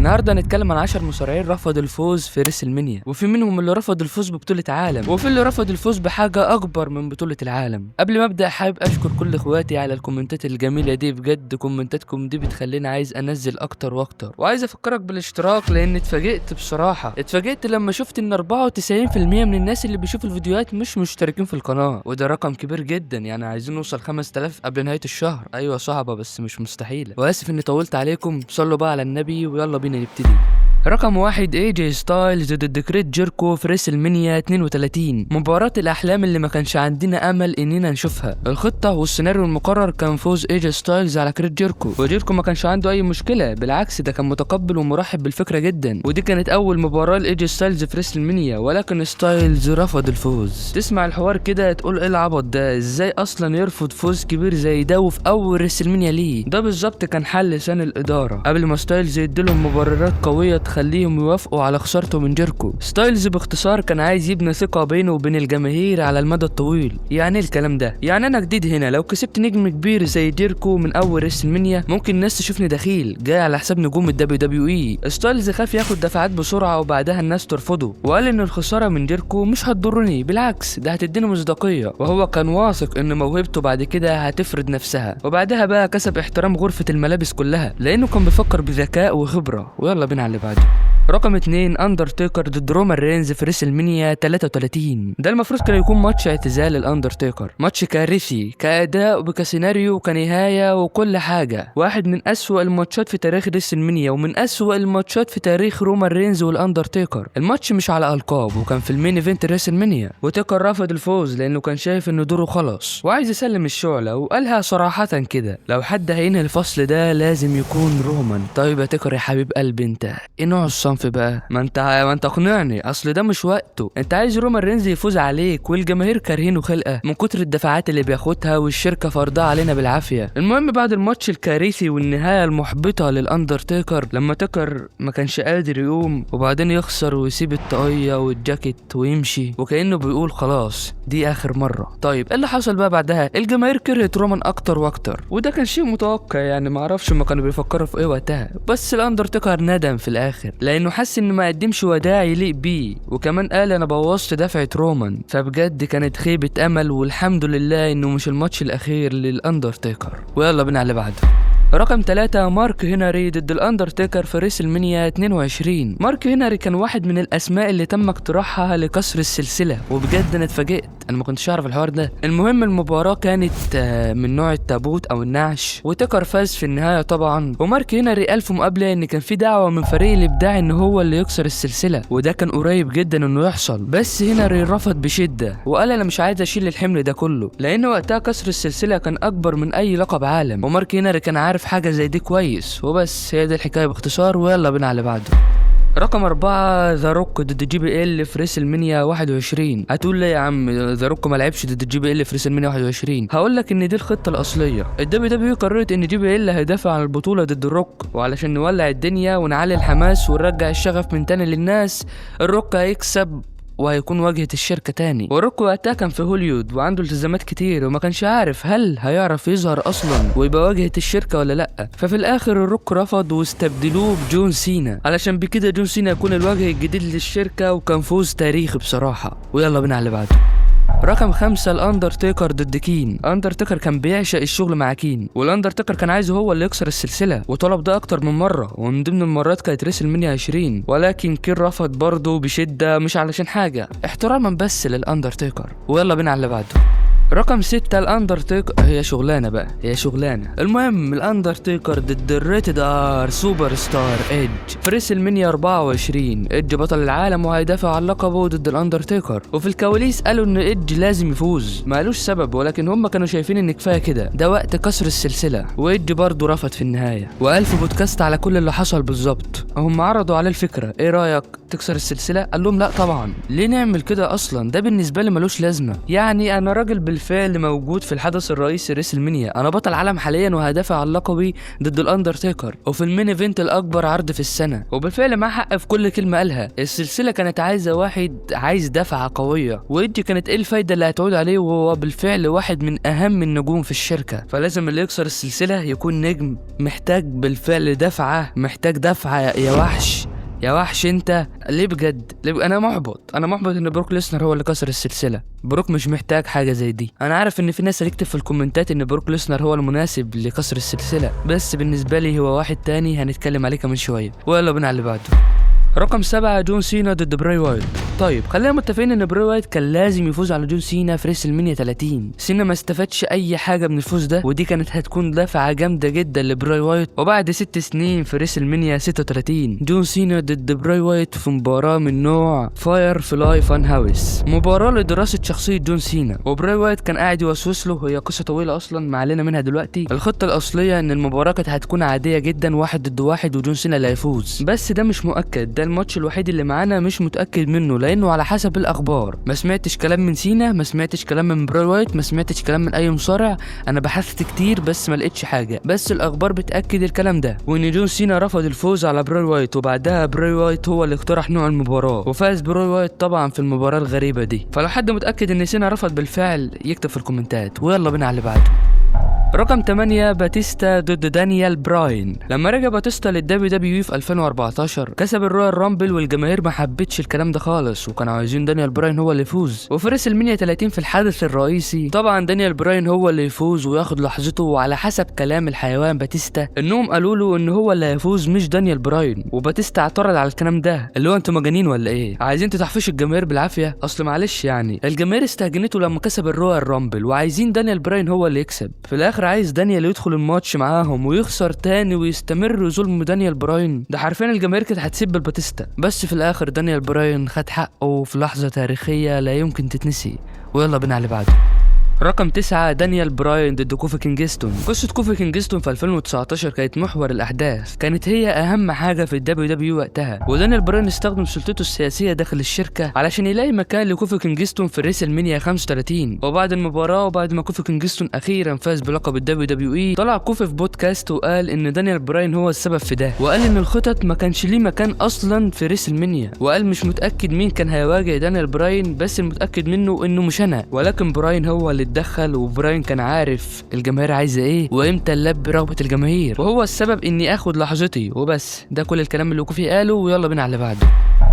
النهارده هنتكلم عن 10 مصارعين رفضوا الفوز في ريسلمانيا، وفي منهم اللي رفض الفوز ببطولة عالم، وفي اللي رفض الفوز بحاجة أكبر من بطولة العالم. قبل ما أبدأ حابب أشكر كل إخواتي على الكومنتات الجميلة دي، بجد كومنتاتكم دي بتخليني عايز أنزل أكتر وأكتر، وعايز أفكرك بالاشتراك لأن اتفاجئت بصراحة، اتفاجئت لما شفت إن 94% من الناس اللي بيشوفوا الفيديوهات مش مشتركين في القناة، وده رقم كبير جدا. يعني عايزين نوصل 5000 قبل نهاية الشهر. أيوة صعبة بس مش مستحيلة، وآسف إني طولت عليكم. صلوا بقى على النبي ويلا بينا نبتدي. رقم 1 AJ ستايلز ضد كريس جيركو في ريسلمانيا 32، مباراة الأحلام اللي ما كانش عندنا أمل إننا نشوفها. الخطة والسيناريو المقرر كان فوز AJ ستايلز على كريس جيركو، وجيركو ما كانش عنده أي مشكلة، بالعكس ده كان متقبل ومرحب بالفكرة جدا، ودي كانت أول مباراة لAJ ستايلز في ريسلمانيا، ولكن ستايلز رفض الفوز. تسمع الحوار كده تقول إيه العبط ده؟ إزاي أصلا يرفض فوز كبير زي ده وفي أول ريسلمانيا ليه؟ ده بالظبط كان حل لسان الإدارة قبل ما ستايلز يديلهم مبررات قوية خليهم يوافقوا على خسارته من جيركو. ستايلز باختصار كان عايز يبني ثقة بينه وبين الجماهير على المدى الطويل. يعني الكلام ده يعني انا جديد هنا، لو كسبت نجم كبير زي جيركو من اول ريسلمانيا ممكن الناس تشوفني دخيل جاي على حساب نجوم WWE. ستايلز خاف ياخد دفعات بسرعة وبعدها الناس ترفضه، وقال ان الخسارة من جيركو مش هتضرني، بالعكس ده هتديني مصداقية، وهو كان واثق ان موهبته بعد كده هتفرض نفسها. وبعدها بقى كسب احترام غرفة الملابس كلها لانه كان بيفكر بذكاء وخبرة. ويلا بينا على اللي بعده. رقم 2 اندرتيكر ضد رومان رينز في ريسلمانيا 33. ده المفروض كان يكون ماتش اعتزال الاندرتيكر، ماتش كارثي كأداء وكسيناريو وكنهاية وكل حاجة، واحد من أسوأ الماتشات في تاريخ ريسلمانيا ومن أسوأ الماتشات في تاريخ رومان رينز والاندرتيكر. الماتش مش على ألقاب وكان في المين ايفنت ريسلمانيا، وتيكر رفض الفوز لأنه كان شايف إن دوره خلاص وعايز يسلم الشعلة، وقالها صراحة كده لو حد هينهي الفصل ده لازم يكون رومان. طيب يا تيكر يا حبيب قلبي، انت ايه نوع الصنف بقى؟ ما انت اقنعني، اصل ده مش وقته. انت عايز رومان رينز يفوز عليك والجماهير كارهينه خلقه من كتر الدفعات اللي بياخدها والشركه فرضها علينا بالعافيه. المهم بعد الماتش الكارثي والنهايه المحبطه للاندرتيكر لما تيكر ما كانش قادر يقوم وبعدين يخسر ويسيب الطاقيه والجاكيت ويمشي وكانه بيقول خلاص دي اخر مره. طيب ايه اللي حصل بقى بعدها؟ الجماهير كرهت رومان اكتر واكتر، وده كان شيء متوقع. يعني ما اعرفش ما كانوا بيفكروا في ايه وقتها، بس الاندرتيكر ندم في الاخر لانه حس انه ما قدمش وداع يليق بيه، وكمان قال انا بوظت دفعه رومان. فبجد كانت خيبه امل، والحمد لله انه مش الماتش الاخير للاندرتيكر. ويلا بينا على اللي بعده. رقم 3 مارك هنري ضد الاندرتيكر في ريسلمانيا 22. مارك هنري كان واحد من الاسماء اللي تم اقتراحها لكسر السلسله، وبجد انا اتفاجئت، انا ما كنتش اعرف الحوار ده. المهم المباراه كانت من نوع التابوت او النعش، وتيكر فاز في النهايه طبعا. ومارك هنري قال في مقابله ان كان في دعوه من فريق الابداع ان هو اللي يكسر السلسله، وده كان قريب جدا انه يحصل، بس هنري رفض بشده وقال انا مش عايز اشيل الحمل ده كله، لان وقتها كسر السلسله كان اكبر من اي لقب عالم، ومارك هنري كان عارف حاجه زي دي كويس. وبس هي دي الحكايه باختصار، ويلا بينا على اللي بعده. رقم 4 ذا روك ضد JBL في ريسلمانيا 21. هتقول لي يا عم ذا روك ما لعبش ضد JBL في ريسلمانيا 21؟ هقول لك ان دي الخطه الاصليه. WWE قررت ان JBL هيدافع عن البطوله ضد الروك، وعلشان نولع الدنيا ونعلي الحماس ونرجع الشغف من تاني للناس، الروك هيكسب وهيكون واجهة الشركة تاني. وروك وقتها كان في هوليوود وعنده التزامات كتير وما كانش عارف هل هيعرف يظهر اصلا ويبقى واجهة الشركة ولا لا. ففي الاخر الروك رفض واستبدلوه بجون سينا، علشان بكده جون سينا يكون الواجه الجديد للشركة، وكان فوز تاريخي بصراحة. ويلا بينا على اللي بعده. رقم 5 الاندرتيكر ضد كين. اندرتيكر كان بيعشق الشغل مع كين، والاندرتيكر كان عايزه هو اللي يكسر السلسله، وطلب ده اكتر من مره، ومن ضمن المرات كانت ريسلمانيا 20، ولكن كين رفض برضه بشده، مش علشان حاجه، احتراما بس للاندرتيكر. ويلا بينا على اللي بعده. رقم 6 الاندرتيكر. هي شغلانه بقى، هي شغلانه. المهم الاندرتيكر ضد الريتد ار سوبر ستار ايدج في ريسلمانيا 24. ايدج بطل العالم وهيدافع عن لقبه ضد الاندرتيكر، وفي الكواليس قالوا ان ايدج لازم يفوز، ما قالوش سبب، ولكن هم كانوا شايفين ان كفايه كده، ده وقت كسر السلسله. وايدج برضه رفض في النهايه، وقال في بودكاست على كل اللي حصل بالظبط. هم عرضوا عليه الفكره، ايه رايك تكسر السلسله؟ قال لهم لا طبعا، ليه نعمل كده اصلا؟ ده بالنسبه لي ملوش لازمه. يعني انا راجل بالفعل موجود في الحدث الرئيسي ريسل مانيا، انا بطل عالم حاليا وهدافع عن لقبي ضد الاندرتيكر وفي المين ايفنت الاكبر عرض في السنه، وبالفعل معاه حق في كل كلمه قالها. السلسله كانت عايزه واحد عايز دفعه قويه، ودي كانت ايه الفايده اللي هتعود عليه وهو بالفعل واحد من اهم النجوم في الشركه. فلازم اللي يكسر السلسله يكون نجم محتاج بالفعل دفعه، محتاج دفعه يا وحش يا وحش. انت ليه بجد؟ ليه؟ انا محبط ان بروك ليسنر هو اللي كسر السلسله. بروك مش محتاج حاجه زي دي. انا عارف ان في ناس هتكتب في الكومنتات ان بروك ليسنر هو المناسب لكسر السلسله، بس بالنسبه لي هو واحد تاني هنتكلم عليه كمان شويه. ويلا بينا على اللي بعده. رقم 7 جون سينا ضد براي وايت. طيب خلينا متفقين ان براي وايت كان لازم يفوز على جون سينا في ريسل مانيا 30. سينا ما استفادش اي حاجه من الفوز ده، ودي كانت هتكون دفعه جامده جدا لبراي وايت. وبعد 6 سنين في ريسل مانيا 36 جون سينا ضد براي وايت في مباراه من نوع فاير فلاي فان هاوس، مباراه لدراسه شخصيه جون سينا. وبراي وايت كان قاعد يوسوس له، هي قصه طويله اصلا ما علينا منها دلوقتي. الخطه الاصليه ان المباراه كانت هتكون عاديه جدا، 1 ضد 1 وجون سينا اللي هيفوز، بس ده مش مؤكد. ده الماتش الوحيد اللي معانا مش متاكد منه، لانه على حسب الاخبار. ما سمعتش كلام من سينا، ما سمعتش كلام من براي وايت، ما سمعتش كلام من اي مصارع. انا بحثت كتير بس ما لقيتش حاجه، بس الاخبار بتاكد الكلام ده، وان جون سينا رفض الفوز على براي وايت، وبعدها براي وايت هو اللي اقترح نوع المباراه، وفاز براي وايت طبعا في المباراه الغريبه دي. فلو حد متاكد ان سينا رفض بالفعل يكتب في الكومنتات. ويلا بينا على اللي بعده. رقم 8 باتيستا ضد دانيال براين. لما رجع باتيستا للدبليو دبليو اي في 2014 كسب الرويال رامبل، والجماهير ما حبتش الكلام ده خالص، وكانوا عايزين دانيال براين هو اللي يفوز. وفي ريسل مانيا 30 في الحدث الرئيسي طبعا دانيال براين هو اللي يفوز وياخد لحظته، وعلى حسب كلام الحيوان باتيستا انهم قالوا له ان هو اللي هيفوز مش دانيال براين. وباتيستا اعترض على الكلام ده، اللي هو انتوا مجانين ولا ايه؟ عايزين تحفشوا الجماهير بالعافيه؟ اصل معلش يعني الجماهير استهجنته لما كسب الرويال رامبل، وعايزين دانيال براين هو اللي يكسب. في الاخر عايز دانيال يدخل الماتش معاهم ويخسر تاني ويستمر ظلم دانيال براين. ده حرفيا الجماهير كانت هتسب الباتيستا، بس في الاخر دانيال براين خد حقه في لحظه تاريخيه لا يمكن تتنسي. ويلا بينا على اللي بعده. رقم 9 دانيال براين ضد كوفي كينغستون. قصة كوفي كينغستون في 2019 كانت محور الأحداث، كانت هي أهم حاجة في الدبليو دبليو وقتها، ودانيال براين استخدم سلطته السياسية داخل الشركة علشان يلاقي مكان لكوفي كينغستون في ريسل مانيا 35. وبعد المباراة وبعد ما كوفي كينغستون أخيرا فاز بلقب الدبليو دبليو اي، طلع كوفي في بودكاست وقال إن دانيال براين هو السبب في ده، وقال إن الخطط ما كانش ليه مكان أصلا في ريسل مانيا، وقال مش متأكد مين كان هيواجه دانيال براين، بس المتأكد منه إنه مش أنا، ولكن براين هو اللي اتدخل، وبراين كان عارف الجماهير عايزه ايه وامتى نلبي رغبه الجماهير، وهو السبب اني اخد لحظتي وبس. ده كل الكلام اللي كوفي قاله. ويلا بينا على اللي بعده.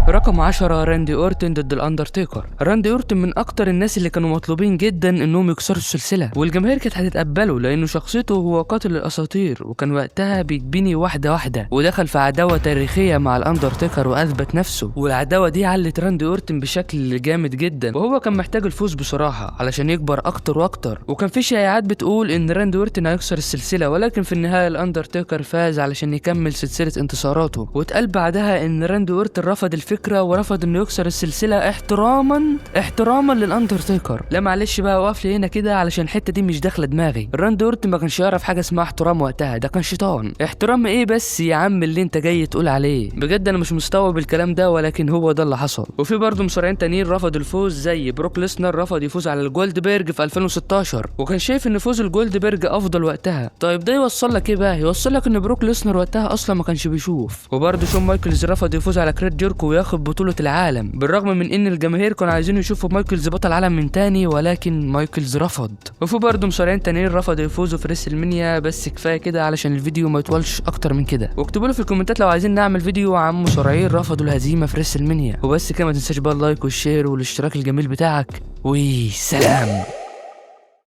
رقم 10 راندي اورتن ضد الاندرتيكر. راندي اورتن من اكتر الناس اللي كانوا مطلوبين جدا انهم يكسروا السلسله، والجماهير كانت هتتقبله لانه شخصيته هو قاتل الاساطير، وكان وقتها بيتبني واحده واحده، ودخل في عداوه تاريخيه مع الاندرتيكر واثبت نفسه، والعداوه دي علت راندي اورتن بشكل جامد جدا، وهو كان محتاج الفوز بصراحه علشان يكبر اكتر واكتر. وكان في شائعات بتقول ان راندي اورتن هيكسر السلسله، ولكن في النهايه الاندرتيكر فاز علشان يكمل سلسله انتصاراته. واتقال بعدها ان راندي اورتن رفض الفكره ورفض انه يكسر السلسله احتراما للاندرتيكر. لا معلش بقى، وقف لي هنا كده علشان الحته دي مش داخله دماغي. راندي اورتن ما كانش يعرف حاجه اسمها احترام وقتها، ده كان شيطان. احترام ايه بس يا عم اللي انت جاي تقول عليه؟ بجد انا مش مستوعب الكلام ده، ولكن هو ده اللي حصل. وفي برضه مصارعين تانيين رفضوا الفوز، زي بروك ليسنر رفض يفوز على الجولدبرج في 2016، وكان شايف ان فوز الجولدبرج افضل وقتها. طيب ده يوصل لك ايه بقى؟ يوصل لك ان بروك ليسنر وقتها اصلا ما كانش بيشوف. وبرضه شون مايكلز رفض يفوز على كريس جيركو وياخد بطوله العالم، بالرغم من ان الجماهير كانوا عايزين يشوفوا مايكلز بطل عالم من تاني، ولكن مايكلز رفض. وفي برضه مصارعين تانيين رفضوا يفوزوا في ريسل مانيا. بس كفايه كده علشان الفيديو ما يطولش اكتر من كده، واكتبوا لي في الكومنتات لو عايزين نعمل فيديو عن مصارعين رفضوا الهزيمه في ريسل مانيا. وبس كده، ما تنساش بقى اللايك والشير والاشتراك الجميل بتاعك، وسلام.